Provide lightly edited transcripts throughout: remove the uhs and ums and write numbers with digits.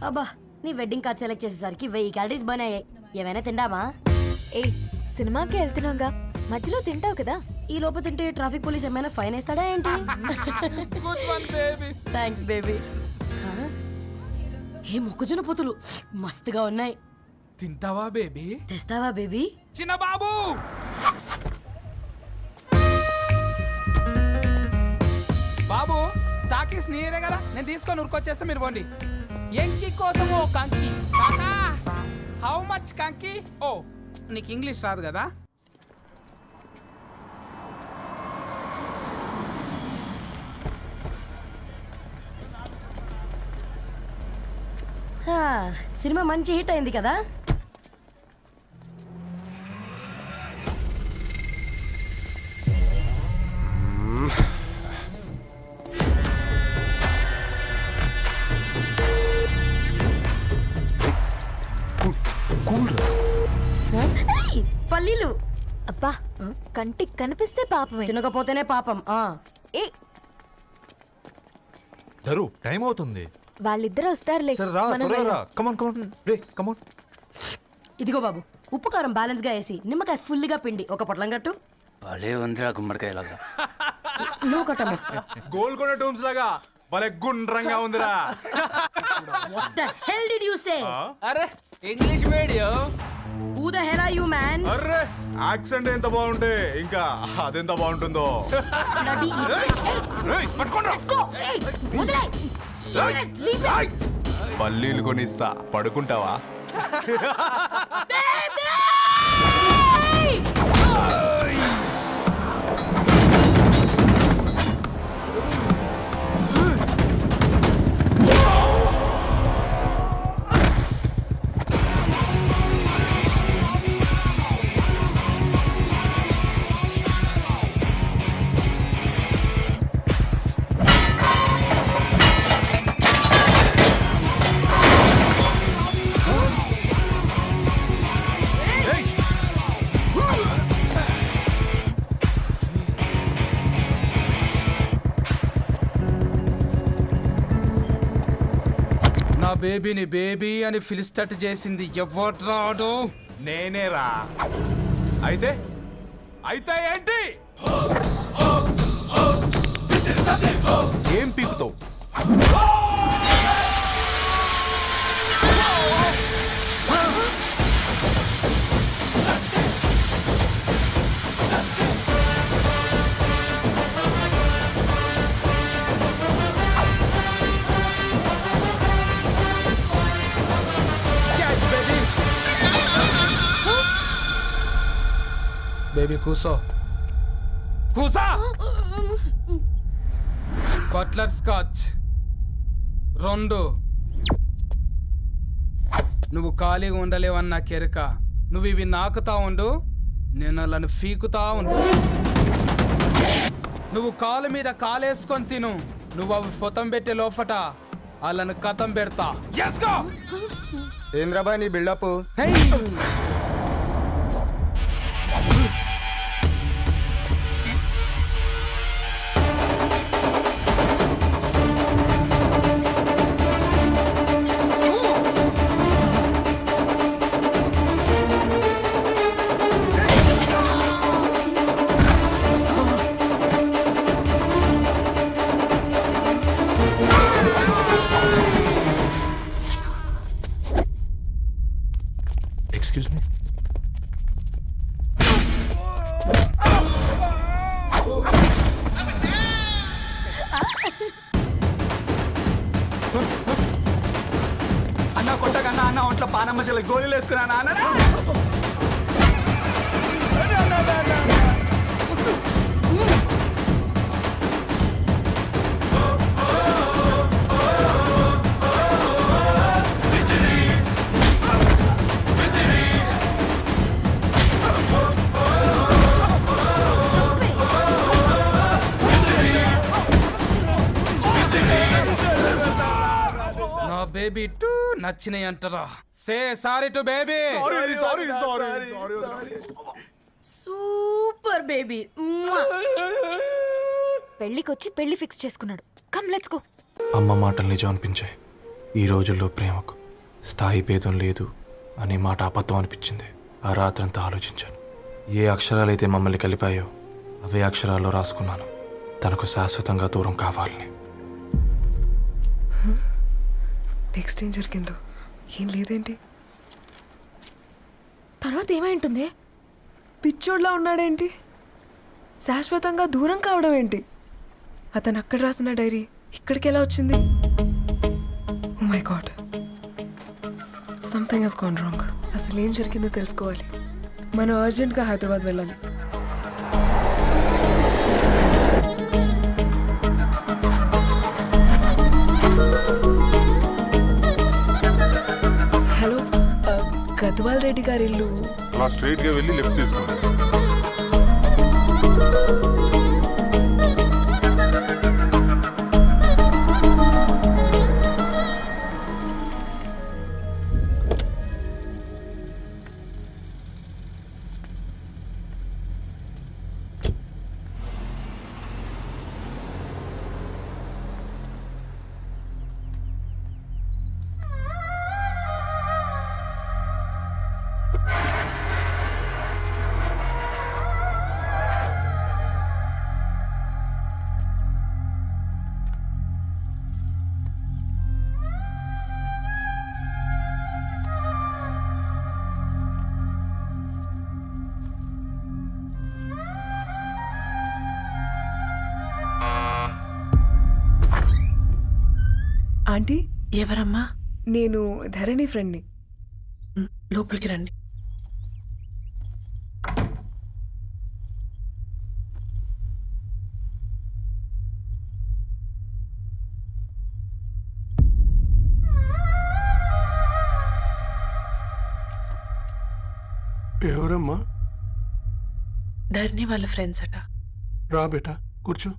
అబ్బా నీ wedding card select చేసేసరికి 1000 క్యాలరీస్ బర్న్ అయ్యాయి. ఏమైనా తిండామా? ఏ సినిమాకి వెళ్తున్నాగా, మధ్యలో తింటావు కదా. ఈ లోపు తింటే ట్రాఫిక్ పోలీస్ ఏమైనా ఫైన్ వేస్తాడా ఏంటి? Thanks baby. ఏ మొక్కజొన్న పొతులు మస్తుగా ఉన్నాయి. తింటావా బేబీ? తెస్తావా బేబీ? చిన్న బాబు బాబు టాకీస్ నీరే కదా, నేను తీసుకొని ఉరికొచ్చేస్తే మీరు పోండి. ఎంకి కోసం ఓ కంకి. కాకా హౌ మచ్ కంకి? ఓ నీకు ఇంగ్లీష్ రాదు కదా. సినిమా మంచి హిట్ అయింది కదా. పల్లీలు అబ్బా కంటికి కనిపిస్తే పాపమే, తినకపోతేనే పాపం. ఏ ధరు టైం అవుతుంది. వాళ్ళిద్దరు వస్తారులే. మనం వెళ్దాం. ఇదిగో బాబు, ఉప్పు కారం బ్యాలెన్స్ గా వేసి నిమ్మకాయ ఫుల్ గా పిండి ఒక పొట్లం కట్టు. భలే ఉందిరా గుమ్మడికాయలాగా. నువ్వు కట్టమ్మా. గోల్కొండ టూమ్స్ లాగా భలే గుండ్రంగా ఉందిరా. What the hell did you say? అరే English medium. Who the hell are you, man? Array accent ఎంత బాగుంటే ఇంకా అదెంత బాగుంటుందో. Bloody idiot. ఏయ్, పట్టుకోండ్రా. Go. Hey, వదిలేయ్. Leave it. పల్లీలు కొనిస్తా, పడుకుంటావా? Baby! నా బేబీని బేబీ అని ఫిలిస్టట్ చేసింది ఎవరు రాడు? నేనేరా. అయితే అయితే ఏంటి? ఏం పీకుతావు? బేబీ కూసో, కూసా. Buttler scotch 2. నువ్వు ఖాళీగా ఉండలేవన్న కెరక. నువ్వు ఇవి నాకుతా ఉండు, నేను అలాను ఫీకుతా ఉండు. నువ్వు కాలు మీద కాలేసుకొని తిను. నువ్వు అవి ఫొతం పెట్టే లోపట అలాను కథం పెడతా. ఏం రాబాయ్ నీ బిల్డప్? Excuse me. అన్న కొట్టకన్నా అన్న ఒంట్లో పానమ్మశల గోళీలు వేసుకున్నానా అన్న? నా బేబీ టూ నచ్చినాయి అంటారా? Say sorry to baby. Super baby. పెళ్ళికొచ్చి పెళ్లి ఫిక్స్ చేసుకున్నాడు. Come let's go. అమ్మ మాటలు నిజం అనిపించాయి. ఈ రోజుల్లో ప్రేమకు స్థాయి భేదం లేదు అనే మాట అబద్ధం అనిపించింది. ఆ రాత్రంతా ఆలోచించాను. ఏ అక్షరాలైతే మమ్మల్ని కలిపాయో అవే అక్షరాల్లో రాసుకున్నాను, తనకు శాశ్వతంగా దూరం కావాలని. నెక్స్ట్ ఏం జరిగిందో ఏం లేదేంటి? తర్వాత ఏమై ఉంటుంది? పిచ్చోడ్లా ఉన్నాడేంటి? శాశ్వతంగా దూరం కావడం ఏంటి? అతను అక్కడ రాసిన డైరీ ఇక్కడికి ఎలా వచ్చింది? Oh my God, something has gone wrong. అసలు ఏం జరిగిందో తెలుసుకోవాలి. మనం అర్జెంట్గా హైదరాబాద్ వెళ్ళాలి. హలో, గద్వాల్ రెడ్డి గారి ఇల్లు. అలా స్ట్రైట్ గా వెళ్ళి లెఫ్ట్ తీసుకోండి. ఆంటీ, ఎవరమ్మా? నేను ధరణి ఫ్రెండ్ని. లోపలికి రండి. ఎవరమ్మా? ధరణి వాళ్ళ ఫ్రెండ్స్ అట. రా బేటా, కూర్చో.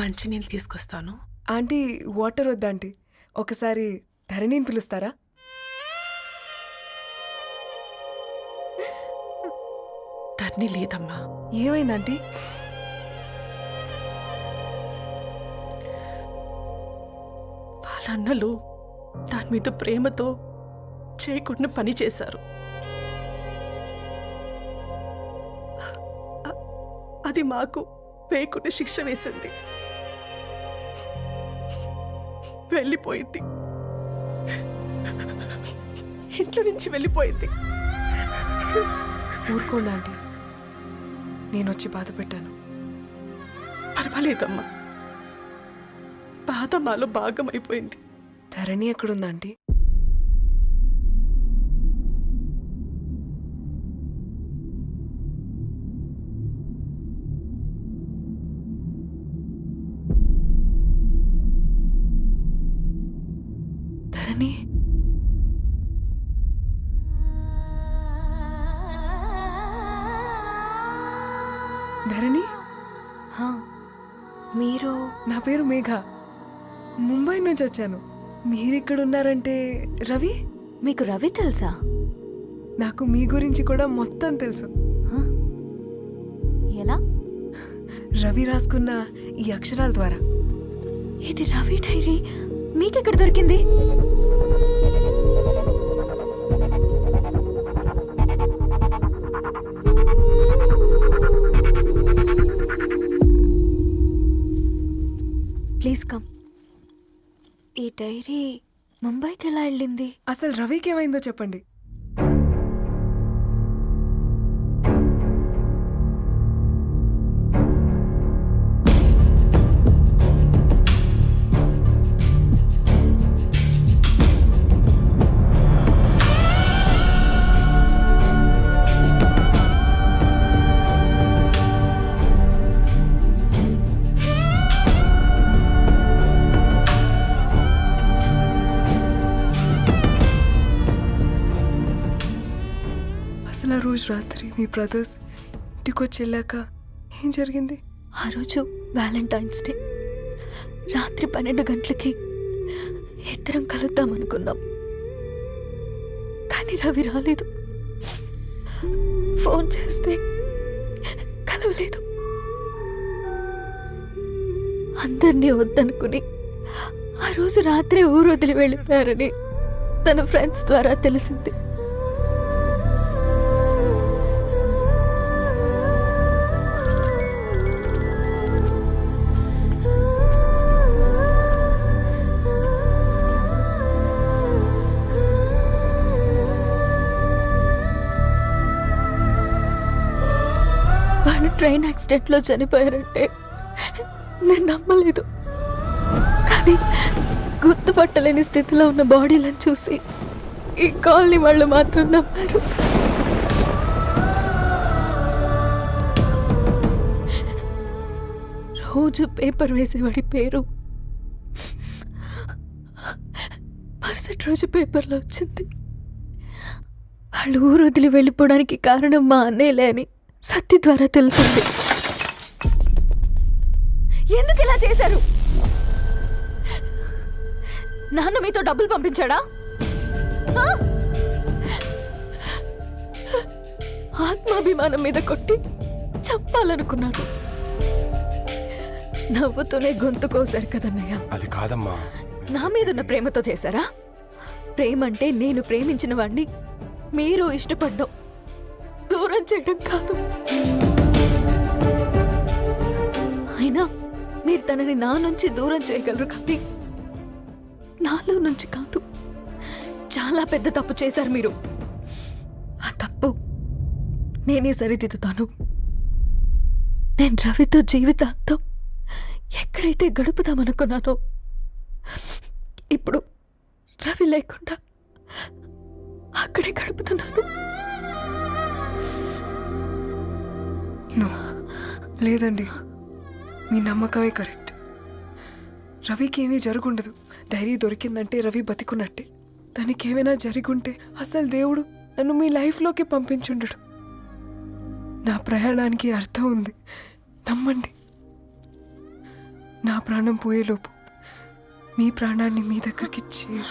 మంచినీళ్ళు తీసుకొస్తాను. ఆంటీ, వాటర్ వద్దా ఆంటీ? ఒకసారి ధరణిని పిలుస్తారా? ధరణి లేదమ్మా. ఏమైందంటీ? వాళ్ళ అన్నలు దాని మీద ప్రేమతో చేయకుండా పని చేశారు. అది మాకు వేయకుండా శిక్ష వేసింది. వెళ్ళిపోయింది, ఇంట్లో నుంచి వెళ్ళిపోయింది. ఊరుకోండి ఆంటీ, నేను వచ్చి బాధ పెట్టాను. పర్వాలేదమ్మా, బాధ మాలో భాగం అయిపోయింది. ధరణి ఎక్కడుందా ఆంటీ? ధరణి, ధరణి, హా, మీరు? నా పేరు మేఘ, ముంబై నుంచి వచ్చాను. మీరిక్కడ ఉన్నారంటే రవి? మీకు రవి తెలుసా? నాకు మీ గురించి కూడా మొత్తం తెలుసు. హా? ఎలా? రవి రాసుకున్న ఈ అక్షరాల ద్వారా. ఇది రవి డైరీ మీకెక్కడ దొరికింది? Please come. ఈ డైరీ ముంబైకి ఎలా వెళ్ళింది? అసలు రవికి ఏమైందో చెప్పండి. అసలు ఆ రోజు రాత్రి మీ బ్రదర్స్ ఇంటికి వచ్చి వెళ్ళాక ఏం జరిగింది? ఆ రోజు వ్యాలంటైన్స్ డే రాత్రి 12 గంటలకి ఇద్దరం కలుద్దాం అనుకున్నాం. కానీ రవి రాలేదు. ఫోన్ చేస్తే కలవలేదు. అందరినీ వద్దనుకుని ఆ రోజు రాత్రి ఊరు వదిలి వెళ్ళిపోయారని తన ఫ్రెండ్స్ ద్వారా తెలిసింది. వాళ్ళు ట్రైన్ యాక్సిడెంట్లో చనిపోయారంటే నేను నమ్మలేదు. కానీ గుర్తుపట్టలేని స్థితిలో ఉన్న బాడీలను చూసి ఈ కాలనీ వాళ్ళు మాత్రం నమ్మారు. రోజు పేపర్ వేసేవాడి పేరు మరుసటి రోజు పేపర్లో వచ్చింది. వాళ్ళు ఊరు వదిలి వెళ్ళిపోవడానికి కారణం మా అన్నయ్యలే అని సత్తి ద్వారా తెలిసింది. ఎందుకు ఇలా చేశారు? నాన్న మీతో డబ్బులు పంపించాడా? ఆ? ఆత్మాభిమానం మీద కొట్టి చంపాలనుకున్నాను. నవ్వుతూనే గొంతు కోసారు కదన్నయ్య. అది కాదమ్మా. నా మీదున్న ప్రేమతో చేశారా? ప్రేమ అంటే నేను ప్రేమించిన వాడిని మీరు ఇష్టపడ్డం, దూరం చేయడం కాదు. అయినా మీరు తనని నా నుంచి దూరం చేయగలరు కానీ నాలో నుంచి కాదు. చాలా పెద్ద తప్పు చేశారు మీరు. ఆ తప్పు నేనే సరిదిద్దుతాను. నేను రవితో జీవితాంతం ఎక్కడైతే గడుపుదామనుకున్నానో ఇప్పుడు రవి లేకుండా అక్కడే గడుపుతున్నాను. లేదండి, మీ నమ్మకమే కరెక్ట్. రవికి ఏమీ జరుగుండదు. డైరీ దొరికిందంటే రవి బతికున్నట్టే. తనకి ఏమైనా జరుగుంటే అసలు దేవుడు నన్ను మీ లైఫ్లోకి పంపించుండడు. నా ప్రయాణానికి అర్థం ఉంది, నమ్మండి. నా ప్రాణం పోయేలోపు మీ ప్రాణాన్ని మీ దగ్గరికి చేరు.